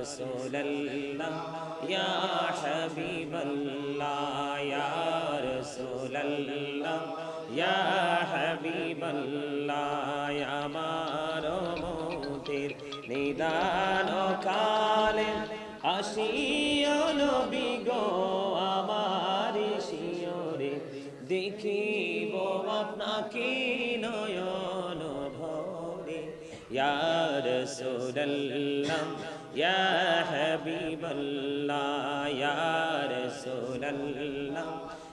রাসূলুল্লাহ ইয়া হাবিবাল্লাহ ইয়া রাসূলুল্লাহ ইয়া হাবিবাল্লাহ আমার মতের নিদান কালে আসিও নবী গো আমার শিয়রে দেখিব আপনাকে নয়ন ভরে ইয়া রাসূলুল্লাহ ইয়া হাবিবাল্লাহ ইয়া রাসূলুল্লাহ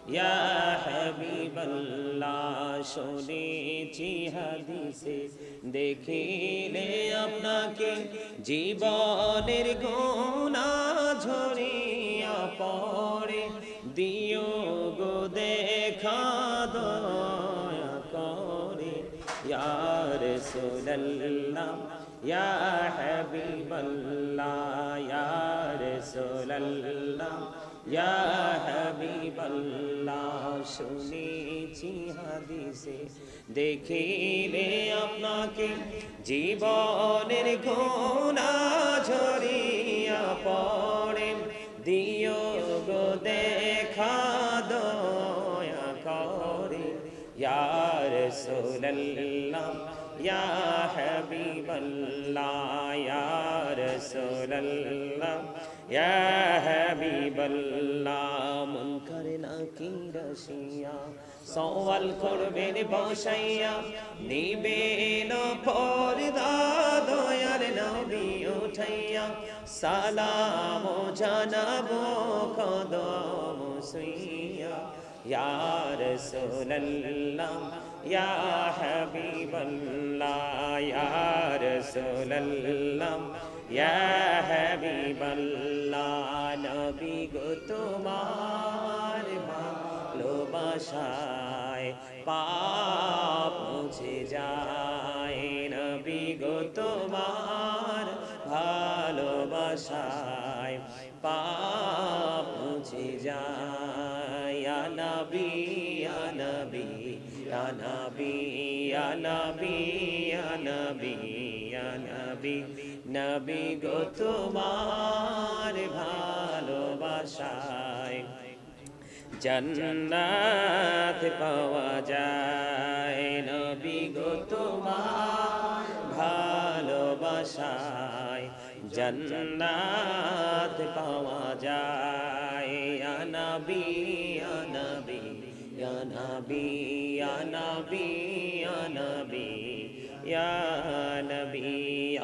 ইয়া হাবিবাল্লাহ শুনেছি হাদিসে দেখিলে আপনাকে জীবনের গুনাহ ঝরিয়া পড়ে দিও গো দেখা দয়া করে ইয়া রাসূলুল্লাহ ইয়া হাবিবাল্লাহ ইয়া রাসূলুল্লাহ ইয়া হাবিবাল্লাহ শুনেছি হাদিসে দেখিলে আপনাকে জীবনের গুনাহ ঝরিয়া পড়ে দিও গো দেখা দয়া করে ইয়া রাসূলুল্লাহ ইয়া হাবিবাল্লাহ ইয়া রাসূলুল্লাহ ইয়া হাবিবাল্লাহ মুনকার নাকির আসিয়া সওয়াল করবেন বসাইয়া নিবেন পর্দা দয়ার নবী উঠাইয়া সালাম জানাবো কদম সুইয়া ইয়া রাসূলুল্লাহ ইয়া হাবিবাল্লাহ ইয়া রাসূলুল্লাহ ইয়া হাবিবাল্লাহ নবী গো তোমার ভালোবাসায় পাপ মুছে যায় নবী গো তোমার ভালোবাসায় পাপ মুছে যায় ইয়া নবী ইয়া নবী ইয়া নবী ইয়া নবী ইয়া নবী ইয়া নবী নবী গো তোমার ভালোবাসায় জান্নাত পাওয়া যায় নবী গো তোমার ভালোবাসায় জান্নাত পাওয়া যায় ইয়া নবী ইয়া নবী ইয়া নবী ইয়া নবী ইয়া নবী ইয়া নবী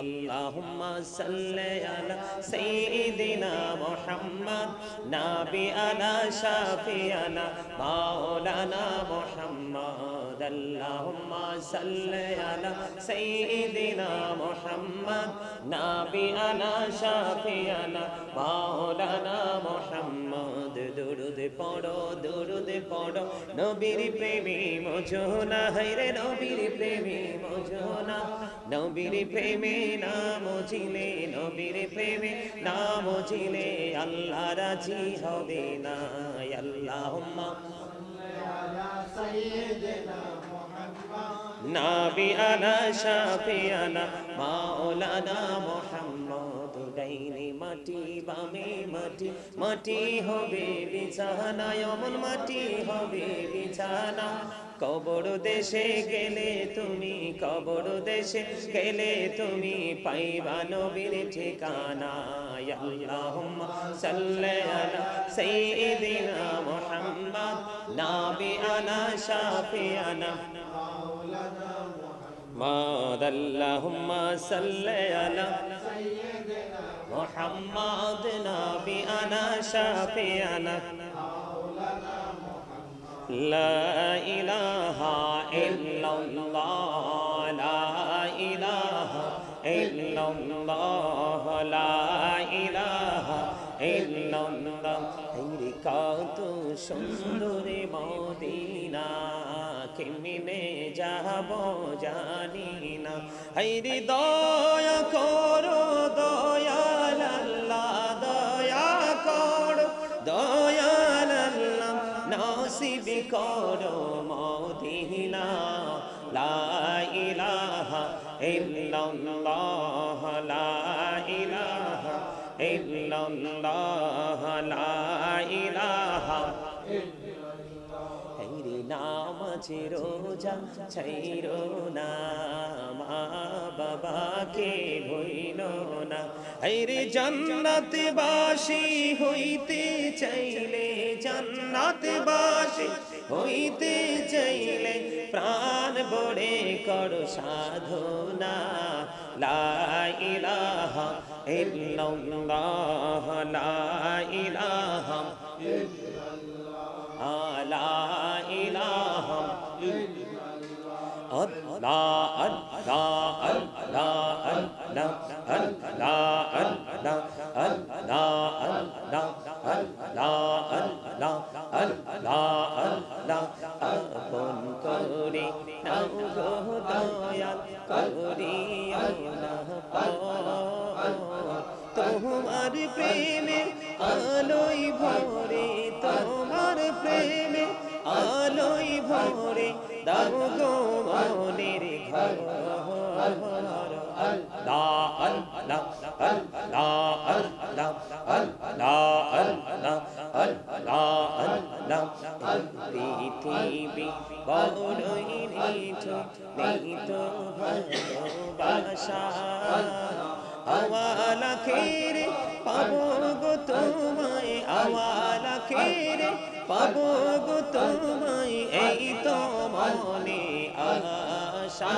আল্লাহুম্মা সাল্লি আলা সাইয়্যিদিনা মুহাম্মদ নাবিয়ানা শাফিয়ানা মাওলানা মুহাম্মদ আল্লাহুম্মা সাল্লি আলা সাইয়্যিদিনা মুহাম্মদ নাবিয়ানা শাফিয়ানা মাওলানা মুহাম্মদ দুরুদ পড়ো নবীর প্রেমী মজনা হায়রে নবীর প্রেমী মজনা নবীর প্রেমে নাম ছিলে নবীর প্রেমে নাম ছিলে আল্লাহ রাজি হবে না আল্লাহুম্মা নাবিয়ানা শাফিয়ানা মাওলানা মুহাম্মদ ডাইনে মাটি বামে মাটি মাটি হবে বিছানা এমন মাটি হবে বিছানা কবর দেশে গেলে তুমি কবর দেশে গেলে তুমি পাইবা নবীর ঠিকানা আল্লাহুম্মা সাল্লি আলা সাইয়্যিদিনা মুহাম্মদ নাবিয়ানা শাফিয়ানা মাওলানা আল্লাহুম্মা সাল্লি আলা সাইয়্যিদিনা মুহাম্মদ নাবিয়ানা শাফিয়ানা لا إله إلا الله لا إله إلا الله لا إله إلا الله হেরে কত সুন্দর মদিনা কেমনে যাব জানি না হেরে দয়া করো দয়াল আল্লাহ দয়া করো দয়াল আল্লাহ নসিব করো মদিনা লা ইলাহা ইল্লাল্লাহ লা ইলাহা ইল্লাল্লাহ লা ইলাহা হেরি নামাজে রোজা ছাইরো না মা বাবাকে ভুইলো না হেরি জান্নাতে বাসী হইতে চাইলে জান্নাতে বাসী হইতে চাইলে প্রাণ বড়ে করো সাধনা লা ইলাহা ইল্লাল্লাহ লা ইলাহা লা ইলাহা আল্লাহ আল্লাহ আল্লাহ আল্লাহ আল্লাহ আল্লাহ আল্লাহ আল্লাহ আল্লাহ আল্লাহ আল্লাহ আল্লাহ আপন করে নাও গো দয়াল করিও না তোমার প্রেমে আলোয় ভরে তোমার প্রেমে আলোয় ভরে দাও গো মনের ঘর আল্লাহ আল্লাহ আল্লাহ আল্লাহ আল্লাহ আল্লাহ আল্লাহ আল্লাহ পৃথিবী বড়ই নিঠুর নেই তো ভালোবাসা আওয়ালা খেরে পাবো গো তোমায় আওয়ালা খেরে পাবো গো তোমায় এই তো মনে আশা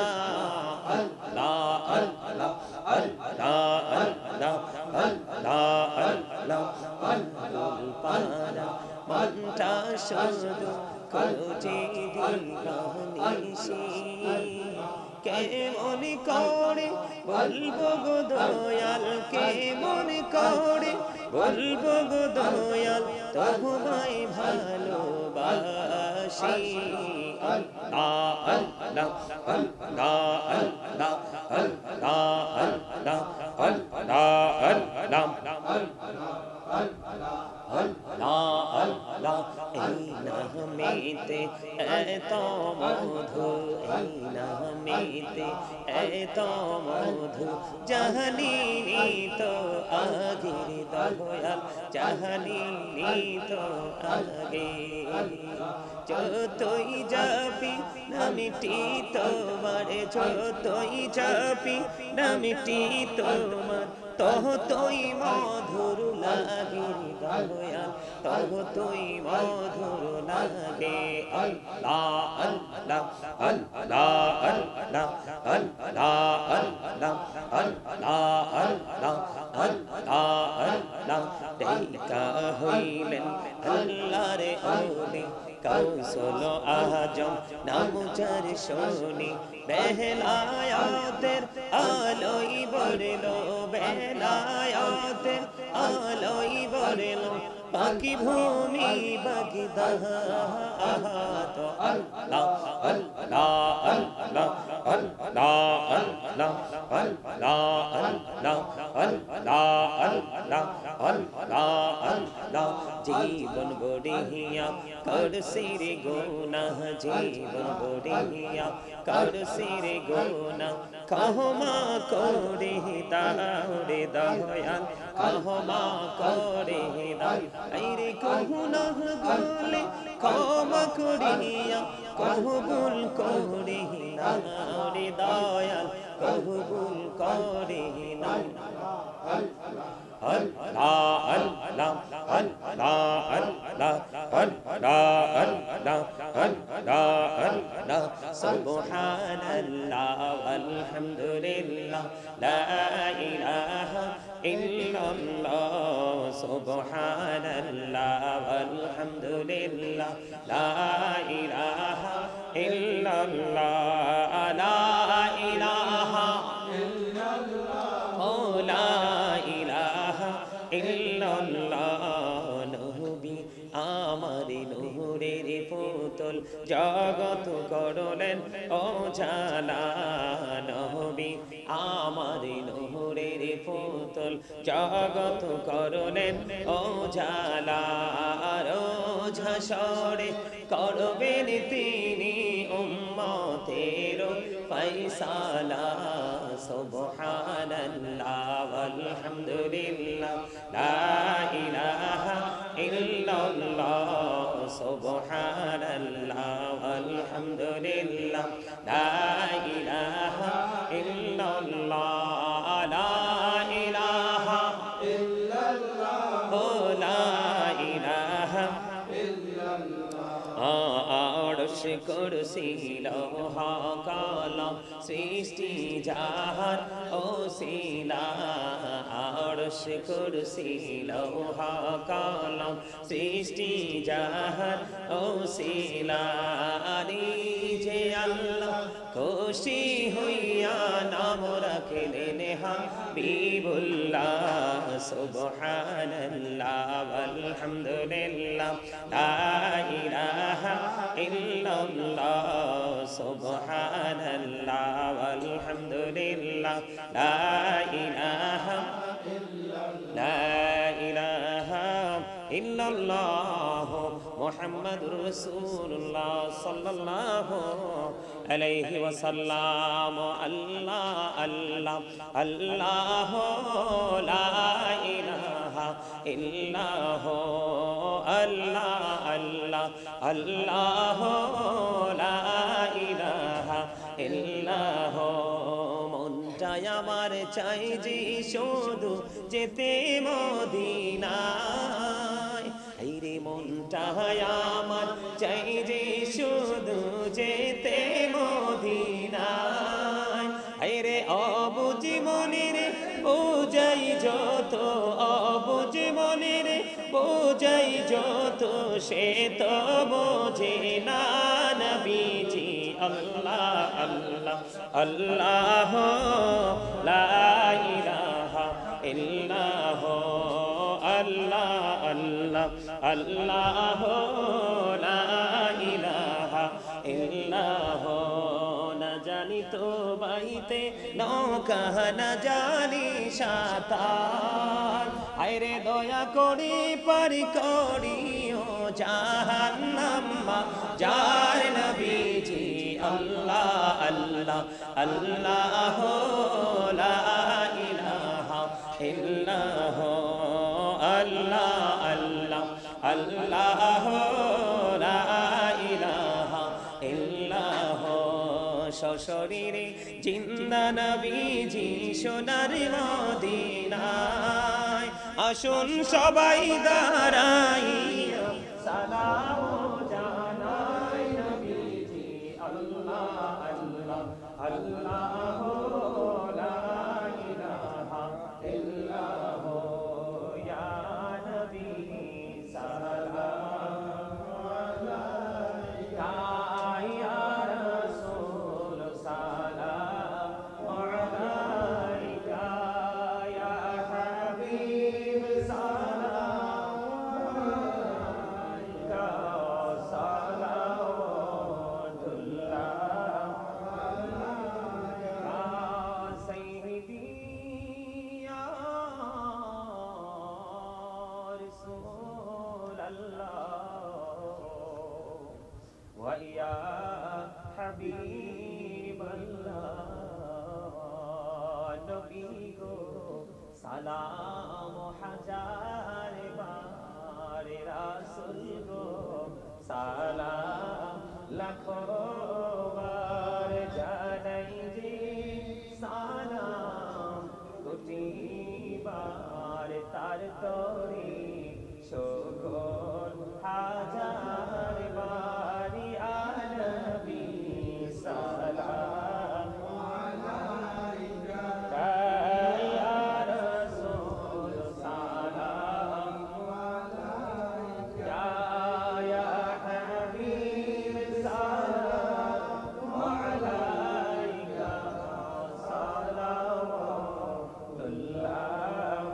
আল্লাহ আল্লাহ আল্লাহ আল্লাহ আল্লাহ আল্লাহ পারা মনটা শুধু খোঁজে দিবানিশি কেমন করে বলবো গো দয়াল কেমন করে বলবো গো দয়াল তোমায় ভালোবাসি আল্লাহ আল্লাহ আল্লাহ আল্লাহ আল্লাহ আল্লাহ আল্লাহ আল্লাহ এই নামেতে এত মধু এই নামেতে এত মধু জাহানিনি তো আগের দয়াল জাহানিনি তো আগে যতই যাবি নামটি তোমার যতই যাবি নামটি তোমার ততই মধুর লাগে দয়াল ততই মধুর লাগে আল্লাহ আল্লাহ আল্লাহ আল্লাহ আল্লাহ আল্লাহ আল্লাহ আল্লাহ আল্লাহ আল্লাহ দেখা হইলেন আল্লাহর ওলি কৌশল আজম নাম যার শোনি বেলায়াতের আলোই বড়লো বেলায়াতের আলোই বড়লো বাকি ভূমি বাকি দাহাত আল্লাহ আল্লাহ আল্লাহ আল্লাহ আল্লাহ আল্লাহ আল্লাহ আল্লাহ আল্লাহ আল্লাহ আল্লাহ জীবন গড়িয়া করছি রে গুনাহ জীবন গড়িয়া করছি রে গুনাহ ক্ষমা করে দাও রে দয়াল ক্ষমা করে দাও আইরে গুনাহ গুলে ক্ষমা করিয়া কবুল করে নাও রে দয়াল কবুল করে নাও আল্লাহ আল্লাহ আল্লাহ আল্লাহ আল্লাহ আল্লাহ আল্লাহ আল্লাহ সুবহানাল্লাহ আলহামদুলিল্লাহ লা ইলাহা ইল্লাল্লাহ সুবহানাল্লাহ আলহামদুলিল্লাহ লা ইলাহা ইল্লাল্লাহ লা ইলাহা ইল্লাল্লাহ নবী আমার নূরের পুত্র পুতুল জগত করলেন ও জালা নবী আমার নূরের পুতুল জগত করলেন ও জালা রোজ হাসরে করবেন তিনি উম্মতের ফয়সালা সুবহানাল্লাহ ওয়ালহামদুলিল্লাহ লা ইলাহা ইল্লাল্লাহ সুবহানাল্লাহ ওয়ালহামদুলিল্লাহ লা ইলাহা ইল্লাল্লাহ লা ইলাহা ইল্লাল্লাহ লা ইলাহা আরশ কুরসি লৌহ কলম সৃষ্টি জাহান ওসিলা আরশ কুরসি লৌহ কলম সৃষ্টি জাহান ওসিলা যে আল্লাহ খুশি হইয়া নাম রাখলেন হাবিবুল্লাহ সুবহানাল্লাহ ওয়ালহামদুলিল্লাহ লা ইলাহা ইল্লাল্লাহ সুবহানাল্লাহ ওয়ালহামদুলিল্লাহ লা ইলাহা ইল্লাল্লাহ মুহাম্মাদুর রাসূলুল্লাহ সাল্লাল্লাহু আলাইহি ওয়াসাল্লাম আল্লাহ আল্লাহ আল্লাহ লা ইলাহা ইল্লাল্লাহ আল্লাহ আল্লাহ আল্লাহ লা ইলাহা ইল্লাল্লাহ মনটাই আমার চাই যে শুধু যেতে মদিনায় হায়রে মনটাই আমার চাই যে শুধু যেতে মদিনায় হায়রে অবুঝ মনের বোঝাই যত অবুঝ মনের বোঝাই যত সে তো বোঝে না নবীজি আল্লাহ আল্লাহ আল্লাহ লা ইলাহা ইল্লাল্লাহ আল্লাহ আল্লাহ আল্লাহ লা ইলাহা ইল্লাল্লাহ না জানি তো বাইতে নৌকা না জানি সাঁতার আইরে দয়া করি পারি করিও জাহান্নাম যার নবীজি আল্লাহ আল্লাহ আল্লাহ লা ইলাহা ইল্লাল্লাহ আল্লাহ আল্লাহ আল্লাহ লা ইলাহা ইল্লাল্লাহ সশরীরে জিন্দা নবীজি সোনার মদিনায় আসুন সবাই দাঁড়াইয়া সালাম জানাই নবীজি আল্লাহ আল্লাহ আল্লাহ লা ইলাহা ইল্লাল্লাহ ইয়া নবী সালাম আলাইকা ইয়া রাসূল সালাম আলাইকা ইয়া হাবিব সালাম আলাইকা সালাওয়াতুল্লাহ আলাইকা সাইয়্যিদি ইয়া রাসূলাল্লাহ ওয়া ইয়া হাবিবাল্লাহ নবী গো সালাম হাজার বার রাসূল গো সালাম লাখো বার জানাই যে সালাম কোটি বার তার তরে শোকর হাজার বার ইয়া নবী সালাম আলাইকা ইয়া রাসূল সালাম আলাইকা ইয়া হাবিব সালাম আলাইকা সালাওয়াতুল্লাহ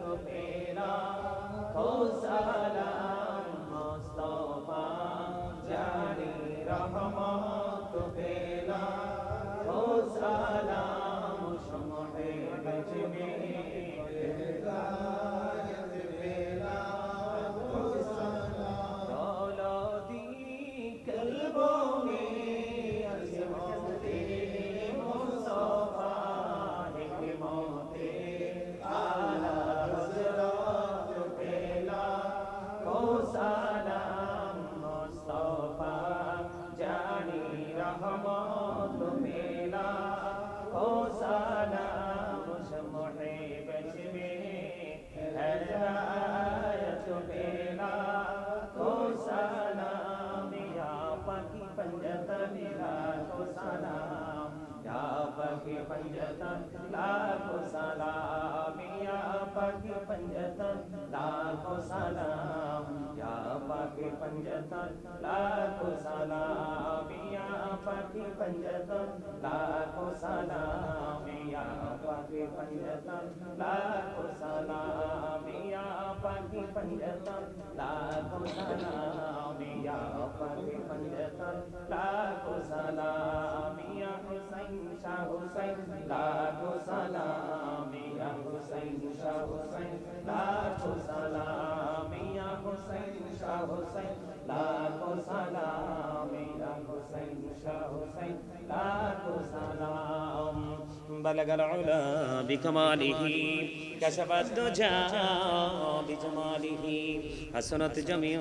को पेला को सलाम मुस्तफा जानी रहमत पेला को सलाम शमहे बजमे हिदायत पेला को सलाम दौलती कल्बों में अज़मते मुस्तफा हिकमते आला हज़रत पेला को सलाम मुस्तफा जानी रहमत पेला को सलाम शमहे बजमे हिदायत पेला को सलाम या पाकी पंजतन लाखो सलाम या पाकी पंजतन लाखो सलाम या पाकी पंजतन लाखो सलाम या पाकी पंजतन लाखो सलाम या पाकी पंजतन लाखो सलाम या पाकी पंजतन लाखो सलाम या पाकी पंजतन लाखो सलाम या पाकी पंजतन लाखो सलाम या हुसैन शाह हुसैन लाखो सलाम या हुसैन शाह हुसैन लाखो सलाम या हुसैन शाह हुसैन लाखो सलाम या हुसैन शाह हुसैन लाखो सलाम بلغ العلا بكماله كشف الدجى بجماله حسنت جميع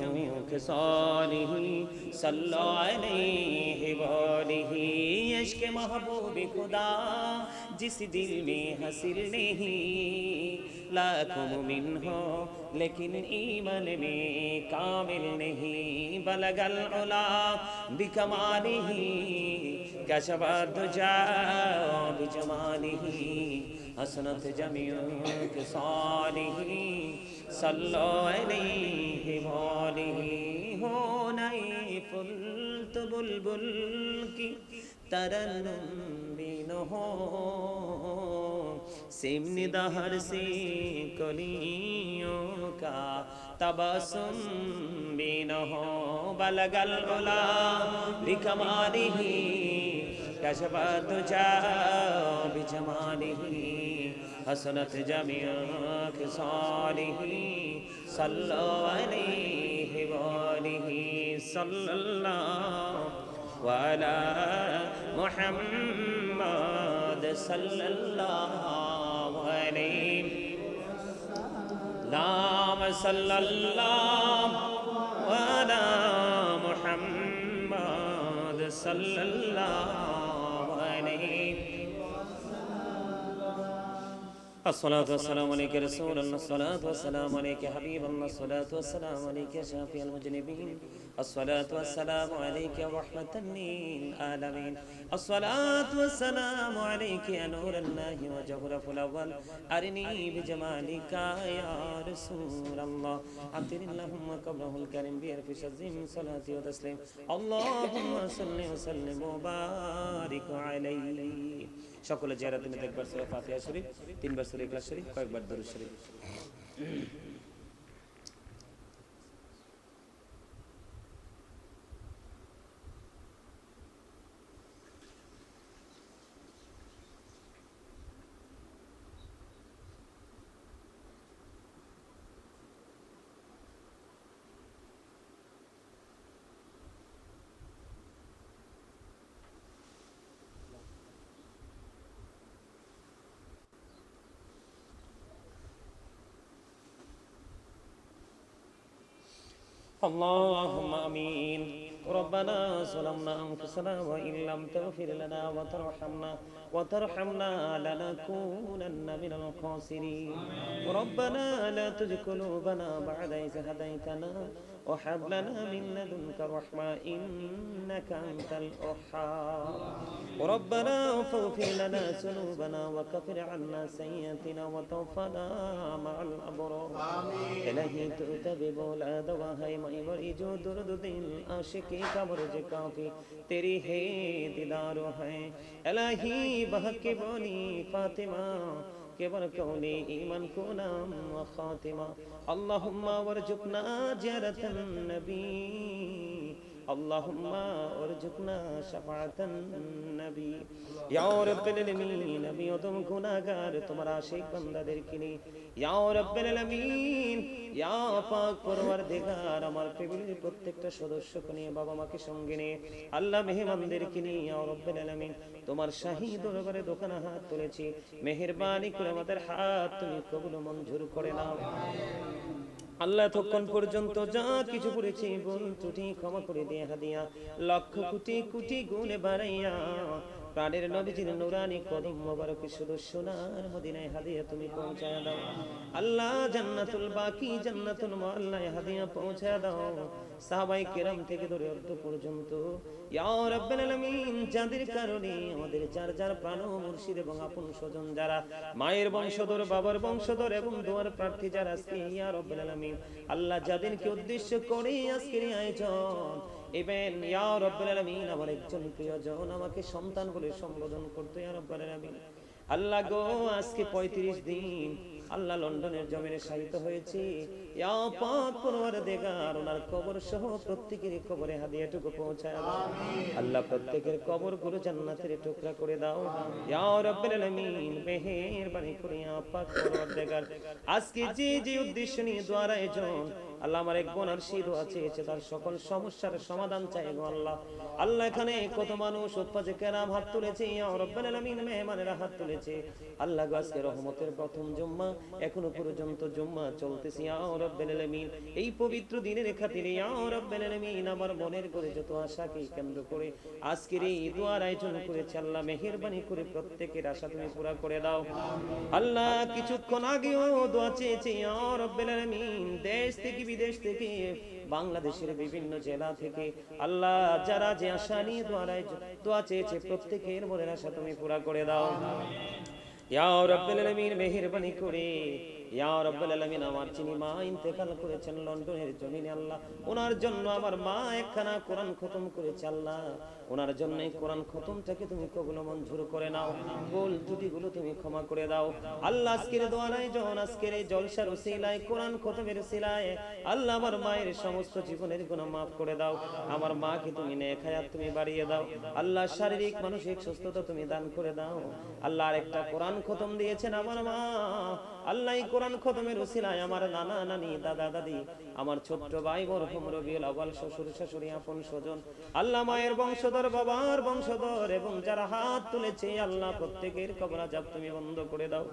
خصاله صلى عليه وآله عشق محبوب خدا जिस दिल में हासिल नहीं लाखों मुमिन हो लेकिन ईमान में कामिल नहीं बलगल उला बिकमालिही कशफा दुजा बिजमालिही हसनत जमीउ खिसालिही सल्लो अलैहि वालिही हो नई फुल तो बुलबुल की तरन्नुम भी न हो सिमनी दहर से कलियों का तबसुम भी न हो बलगल उला बिकमालिही कशफा दुजा बिजमालिही हसनत जमीउ खिसालिही सल्लो अलैहि वालिही सल्लल्लाहु वाला मुहम्मद सल्लल्लाहु अलैहि नाम सल्लल्लाहु वाला मुहम्मद सल्लल्लाहु अलैहि الصلاة والسلام عليك رسول الله الصلاة والسلام عليك حبيب الله الصلاة والسلام عليك شافي المذنبين الصلاة والسلام عليك رحمة للعالمين الصلاة والسلام عليك يا نور الله وجوهر الأول أرني بجمالك يا رسول الله أمطر اللهم قبله الكريم بألف شزم صلاة وتسليم اللهم صل وسلم وبارك عليه সকলে জিয়ারত নিতে একবার সূরা ফাতিহা শরীফ তিনবার সূরা ইখলাস শরীফ কয়েকবার দরুদ শরীফ اللهم امين ربنا ظلمنا انفسنا وان لم تغفر لنا وترحمنا لنكونن من الخاسرين ربنا لا تزغ قلوبنا بعد إذ هديتنا وهب لنا من لدنك رحمة إنك أنت الوهاب ربنا فاغفر لنا ذنوبنا وكفر عنا سيئاتنا وتوفنا مع الأبرار إلهي تؤتى بولاد وهي مئي جو درد دل आशिकी का मुर्ज काफी तेरी है दिलारो है इलाही बहक बोली फातिमा كبر كوني إيمان كونا وخاتمة اللهم وارزقنا زيارة النبي اللهم ارزقنا شفاعة النبي يا رب العالمين নবী ওদম গুনাহগার তোমার আশিক বান্দাদেরকে নিয়ে ইয়া রাব্বুল আলামিন ইয়া পাক পরওয়ারদিগার আমার ফ্যামিলির প্রত্যেকটা সদস্যকে নিয়ে বাবা মাকে সঙ্গে নিয়ে আল্লাহ মেহমানদেরকে নিয়ে ইয়া রাব্বুল আলামিন তোমার শাহী দরবারে দোকানে হাত তুলেছি মেহেরবানি করে আমাদের হাত তুমি কবুল মঞ্জুর করে নাও আল্লাহ তখন পর্যন্ত যা কিছু করেছি ভুল ত্রুটি ক্ষমা করে দিয়ে হাদিয়া লক্ষ কোটি কোটি গুণে বাড়াইয়া প্রাণের নবীজির নুরানি কদম মোবারক শুধু সোনার মদিনায় হাদিয়া তুমি পৌঁছায় দাও আল্লাহ জান্নাতুল বাকি জান্নাতুল মুআল্লায় হাদিয়া পৌঁছায় দাও সাহাবায়ে কেরাম থেকে ধরে অর্ধ পর্যন্ত ইয়া রাব্বুল আলামিন যাদের কারণে আমাদের যার যার প্রাণ মুর্শিদ এবং আপন স্বজন যারা মায়ের বংশধর বাবার বংশধর এবং দোয়ার প্রার্থী যারা আজকে ইয়া রাব্বুল আলামিন আল্লাহ যাদেরকে উদ্দেশ্য করে আজকের আয়োজন ইবেন ইয়া রাব্বুল আলামিন আমার একজন প্রিয়জন আমাকে সন্তান বলে সম্বোধন করতে ইয়া রাব্বুল আলামিন আল্লাহ গো আজকে 35 দিন আল্লাহ লন্ডনের জমিনে শায়িত হয়েছে ইয়া পাক পরওয়ারদিগার ওনার কবর সহ প্রত্যেকের কবরে হাদিয়াটুকু পৌঁছায় দাও আল্লাহ প্রত্যেকের কবরগুলো জান্নাতের টুকরা করে দাও ইয়া রাব্বুল আলামিন মেহেরবানি করে ইয়া পাক পরওয়ারদিগার আজকে যে যে উদ্দেশ্য নিয়ে দোয়ার আয়োজন আল্লাহ আমার এক বোন আর সেই দোয়া চেয়েছে তার সকল সমস্যার সমাধান চাই গো আল্লাহ আল্লাহ এখানে কত মানুষ উৎপাজে কেরাম হাত তুলেছে ইয়া রাব্বুল আলামিন মেহমানেরা হাত তুলেছে আল্লাহ গো আজকে রহমতের প্রথম জুম্মা এখনো পর্যন্ত জুম্মা চলতেছে ইয়া রাব্বুল আলামিন এই পবিত্র দিনের খাতিরে ইয়া রাব্বুল আলামিন আমার মনের করে যত আশাকে কেন্দ্র করে আজকের এই দোয়ার আয়োজন করেছে আল্লাহ মেহেরবানি করে প্রত্যেকের আশা তুমি পুরা করে দাও আল্লাহ কিছুক্ষণ আগেও দোয়া চেয়েছে ইয়া রাব্বুল আলামিন দেশ থেকে বিদেশ থেকে বাংলাদেশের বিভিন্ন জেলা থেকে আল্লাহ যারা যে আশা নিয়ে দোয়া চেয়েছে প্রত্যেকের মনের আশা তুমি পুরা করে দাও ইয়া রাব্বুল আলামিন মেহেরবানি করে ইয়া রাব্বুল আলামিন আমার চিনি মা ইন্তেকাল করেছেন লন্ডনের জমিনে আল্লাহ ওনার জন্য আমার মা একখানা কোরআন খতম করেছে আল্লাহ ওনার জন্য এই কোরআন খতমটাকে তুমি কবুল মঞ্জুর করে নাও ভুল ত্রুটিগুলো তুমি ক্ষমা করে দাও আল্লাহ আজকের দোয়া আয়োজন আজকের এই জলসার উসিলায় কোরআন খতমের উসিলায় আল্লাহ আমার মায়ের সমস্ত জীবনের গুনাহ maaf করে দাও আমার মাকে তুমি নেক হায়াত তুমি বাড়িয়ে দাও আল্লাহ শারীরিক মানসিক সুস্থতা তুমি দান করে দাও আল্লাহ আরেকটা কোরআন খতম দিয়েছেন আমার মা আল্লাহ এই কোরআন খতমের উসিলায় আমার নানা নানি দাদা দাদি আমার ছোট ভাই মরহুম রবিউল আউয়াল শ্বশুর শাশুড়ি আপন স্বজন আল্লাহ মায়ের বংশধর বাবার বংশধর এবং যারা হাত তুলেছে আল্লাহ প্রত্যেকের কবর আযাব তুমি বন্ধ করে দাও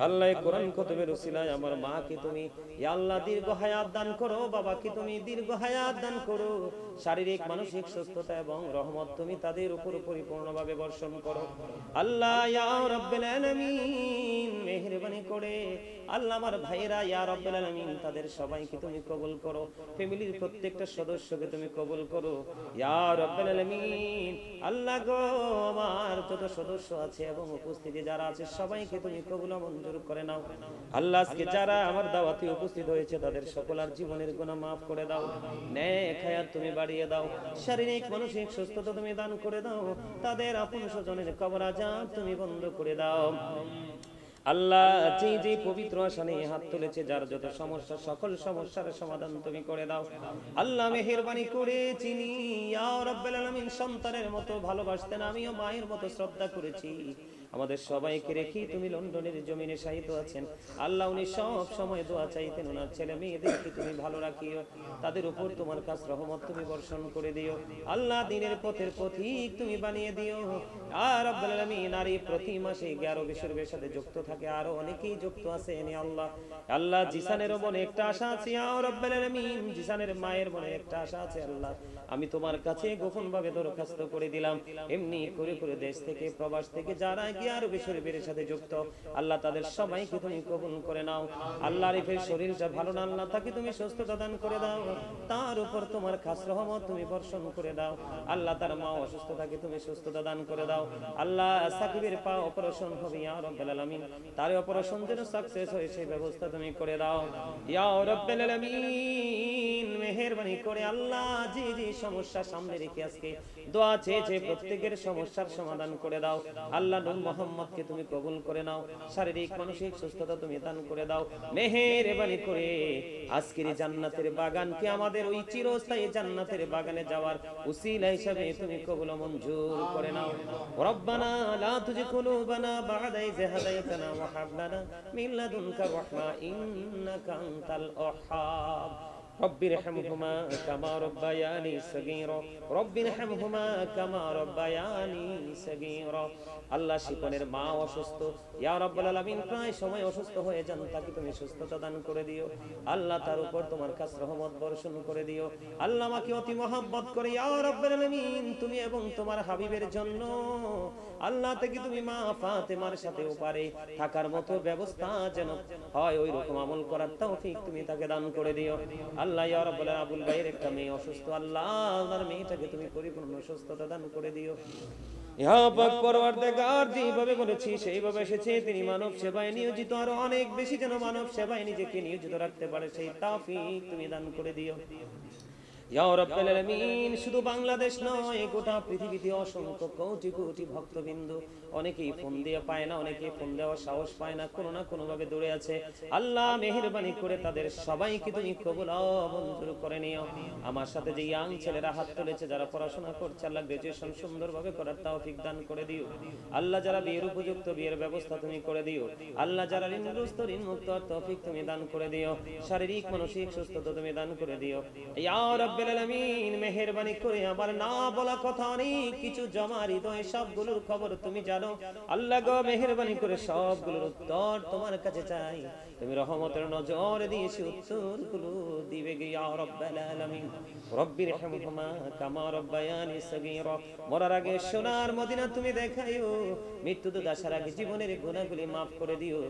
আল্লাহ এই কোরআন খতমের উসিলায় আমার মাকে তুমি ইয়া আল্লাহ দীর্ঘ হায়াত দান করো বাবাকে তুমি দীর্ঘ হায়াত দান করো শারীরিক মানসিক সুস্থতা এবং রহমত তুমি তাদের উপর পরিপূর্ণভাবে বর্ষণ করো আল্লাহ ইয়া রাব্বুল আলামিন মেহেরবানি করে আল্লাহ আমার ভাইরা ইয়া রাব্বুল আলামিন তাদের সবাইকে তুমি কবুল করো ফ্যামিলির প্রত্যেকটা সদস্যকে তুমি কবুল করো ইয়া রাব্বুল আলামিন আল্লাহ গো আমার যত সদস্য আছে এবং উপস্থিতি যারা আছে সবাইকে তুমি কবুল মঞ্জুর করে নাও আল্লাহ আজকে যারা আমার দাওয়াতে উপস্থিত হয়েছে তাদের সকলের জীবনের গুনাহ maaf করে দাও নেক হায়াত তুমি বাড়িয়ে দাও শারীরিক মানসিক সুস্থতা তুমি দান করে দাও তাদের আপন স্বজনের কবর আযাব তুমি বন্ধ করে দাও আল্লাহ যে যে পবিত্র আশানে হাত তুলেছে যার যত সমস্যা সকল সমস্যার সমাধান তুমি করে দাও আল্লাহ মেহেরবানি করে চিনি ইয়া রাব্বুল আলামিন সন্তানের মতো ভালোবাসতেন আমিও মায়ের মতো শ্রদ্ধা করেছি আমাদের সবাইকে রেখে তুমি লন্ডনের জমিনে শায়িত আছেন আল্লাহ উনি সব সময় দোয়া চাইতেন ওনার ছেলে মেয়েদেরকে তুমি ভালো রাখিও তাদের উপর তোমার কাছ রহমত তুমি বর্ষণ করে দিও আল্লাহ দিনের পথের পথিক তুমি বানিয়ে দিও আর রাব্বুল আলামিন নারী প্রতি মাসে 11 বিশ্বর সাথে যুক্ত থাকে আরো অনেকেই যুক্ত আছে এনে আল্লাহ আল্লাহ জিসানের মনে একটা আশা আছে ইয়া রাব্বুল আলামিন জিসানের মায়ের মনে একটা আশা আছে আল্লাহ আমি তোমার কাছে গোপনভাবে দরখাস্ত করে দিলাম এমনি করে করে দেশ থেকে প্রবাস থেকে যারা গিয়ার বিশ্বরের সাথে যুক্ত আল্লাহ তাদের সবাইকে তুমি কবুল করে নাও আল্লাহ আরিফের শরীরটা ভালো না আল্লাহ তাকে তুমি সুস্থতা দান করে দাও তার উপর তোমার খাস রহমত তুমি বর্ষণ করে দাও আল্লাহ তার মা অসুস্থ থাকে তুমি সুস্থতা দান করে দাও আল্লাহ সাকিবের পা অপারেশন হবে ইয়া রাব্বুল আলামিন তার অপারেশন যেন সাকসেস হয় সেই ব্যবস্থা তুমি করে দাও ইয়া রাব্বুল আলামিন মেহেরবানি করে আল্লাহ জি জি সমস্যা সামনে রেখে আজকে দোয়া চেয়েছে প্রত্যেকের সমস্যার সমাধান করে দাও আল্লাহ নূর মোহাম্মদকে তুমি কবুল করে নাও, শারীরিক মানসিক সুস্থতা তুমি দান করে দাও। মেহেরবানি করে আজকের এই জান্নাতের বাগানকে আমাদের ওই চিরস্থায়ী জান্নাতের বাগানে যাওয়ার উসিলা হিসেবে তুমি কবুল ও মঞ্জুর করে নাও। রব্বানা লা তুজিগ কুলুবানা বা'দা ইয হাদাইতানা ওয়া হাব লানা মিন লাদুনকা রাহমা ইন্নাকা আনতাল ওয়াহ্হাব। رب ارحمهما كما ربياني صغيرا رب ارحمهما كما ربياني صغيرا। আল্লাহ শিপনের মা অসুস্থ, ইয়া রাব্বুল আলামিন প্রায় সময় অসুস্থ হয়ে যান, তাকে তুমি সুস্থতা দান করে দিও। আল্লাহ তার উপর তোমার খাস রহমত বর্ষণ করে দিও। আল্লাহ আমাকে অতি মহব্বত করে ইয়া রাব্বুল আলামিন তুমি এবং তোমার হাবিবের জন্য আল্লাহ থেকে তুমি মা ফাতেমার সাথে ওপারে থাকার মতো ব্যবস্থা যেন হয়, ওই রকম আমল করার তৌফিক তুমি তাকে দান করে দিও। আল্লাহ ইয়া রাব্বুল আলামিন আবুল ভাইয়ের একটা মেয়ে অসুস্থ, আল্লাহ আমার মেয়েটাকে তুমি পরিপূর্ণ সুস্থতা দান করে দিও। ইয়া পাক পরওয়ারদিগার, যেভাবে বলেছি সেইভাবে এসেছে, তিনি মানব সেবায় নিয়োজিত, আরো অনেক বেশি যেন মানব সেবায় নিজেকে নিয়োজিত রাখতে পারে সেই তৌফিক তুমি দান করে দিও। ইয়া রাব্বুল আলামিন, শুধু বাংলাদেশ নয় গোটা পৃথিবীতে অসংখ্য কোটি কোটি ভক্তবৃন্দ, অনেকেই ফোন দিয়ে পায় না, অনেকেই ফোন দেওয়ার সাহস পায় না, কোনো না কোনো ভাবে দূরে আছে। আল্লাহ মেহেরবানি করে তাদের সবাইকে তুমি কবুল ও মঞ্জুর করে নিও। আমার সাথে যে ইয়াং ছেলেরা হাত তুলেছে, যারা পড়াশোনা করছে, আল্লাহ গ্রাজুয়েশন সুন্দরভাবে করার তৌফিক দান করে দিও। আল্লাহ যারা বিয়ের উপযুক্ত বিয়ের ব্যবস্থা তুমি করে দিও। আল্লাহ যারা ঋণগ্রস্ত ঋণ মুক্ত তৌফিক তুমি দান করে দিও। শারীরিক মানসিক সুস্থতা তুমি দান করে দিও। ইয়া রাব্বুল আলামিন, মেহেরবানি করে আমার না বলা কথা অনেক কিছু জমা হৃদয়ে, সবগুলোর খবর তুমি জানো। আল্লাহ গো মেহেরবানি করে সবগুলোর উত্তর তোমার কাছে চাই, তুমি রহমতের নজর দিয়ে উত্তরগুলো দিবে গে ইয়া রাব্বুল আলামিন। রব্বির রহমহুমা কামা রব্বায়ানি সগীরা। মরার আগে সোনার মদিনা তুমি দেখাইও, মৃত্যু তো আসার আগে জীবনের গুনাহগুলি maaf করে দিও।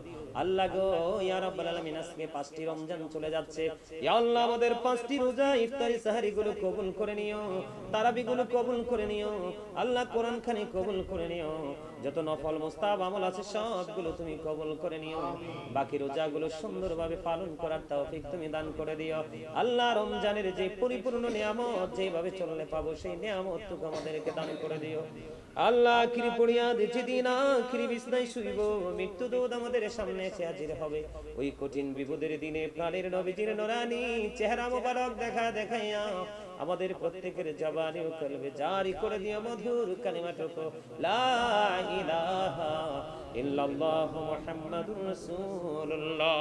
আল্লাহ গো ইয়া রাব্বুল আলামিন, আজকে 5টি রমজান চলে যাচ্ছে, ইয়া আল্লাহ আমাদের 5টি রোজা ইফতারি সাহারি গুলো কবুল করে নিও, তারাবি গুলো কবুল করে নিও। আল্লাহ কোরআন খানি কবুল করে নিও, যত নফল মুস্তাহাব আমল আছে সবগুলো তুমি কবুল করে নিও। বাকি রোজাগুলো সুন্দরভাবে পালন করার তৌফিক তুমি দান করে দিও। আল্লাহ রমজানের যে পরিপূর্ণ নিয়ামত যেভাবে চললে পাবো, সেই নিয়ামত তুমি আমাদেরকে দান করে দিও। আল্লাহ আখিরি পড়িয়া দিচ্ছি দিন আখিরি বিছনায় শুইব, মৃত্যু দূত আমাদের সামনে এসে হাজির হবে। ওই কঠিন বিপদের দিনে প্রাণের নবীজির নূরানি চেহারা মোবারক দেখাইয়া আমাদের প্রত্যেকের জবানে ও কলবে জারি করে দিও মধুর কালিমাটুকু লা ইলাহা ইল্লাল্লাহু মুহাম্মাদুর রাসূলুল্লাহ।